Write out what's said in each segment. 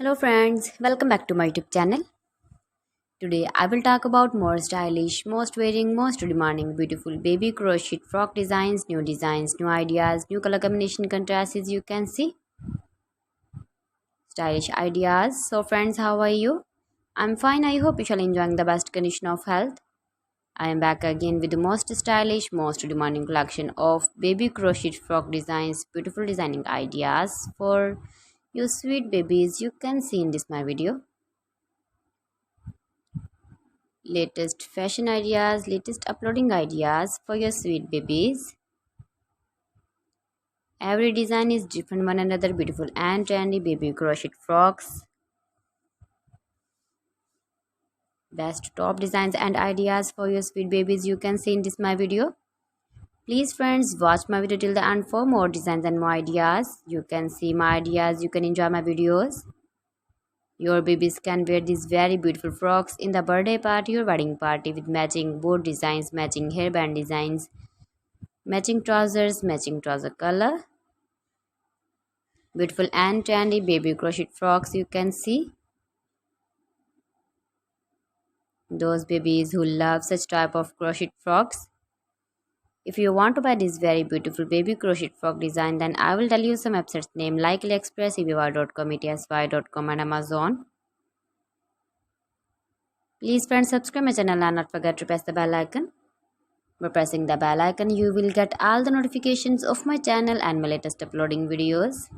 Hello friends, welcome back to my YouTube channel. Today I will talk about more stylish, most wearing, most demanding, beautiful baby crochet frock designs, new ideas, new color combination contrasts as you can see. Stylish ideas. So friends, how are you? I'm fine. I hope you shall enjoying the best condition of health. I am back again with the most stylish, most demanding collection of baby crochet frock designs, beautiful designing ideas for you sweet babies. You can see in this my video. Latest fashion ideas, latest uploading ideas for your sweet babies. Every design is different one another, beautiful and trendy baby crochet frocks. Best top designs and ideas for your sweet babies you can see in this my video. Please friends, watch my video till the end for more designs and more ideas. You can see my ideas, you can enjoy my videos. Your babies can wear these very beautiful frocks in the birthday party or wedding party with matching board designs, matching hairband designs, matching trouser color. Beautiful and trendy baby crochet frocks you can see. Those babies who love such type of crochet frocks. If you want to buy this very beautiful baby crochet frock design, then I will tell you some websites name like AliExpress, eBay.com, ETSY.com and Amazon. Please friends, subscribe my channel and not forget to press the bell icon. By pressing the bell icon, you will get all the notifications of my channel and my latest uploading videos.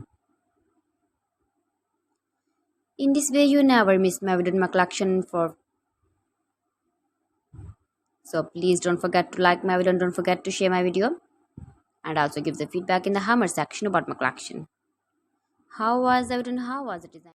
In this way, you never miss my video in my collection for. So please don't forget to like my video and don't forget to share my video. And also give the feedback in the hammer section about my collection. How was the video and how was the design?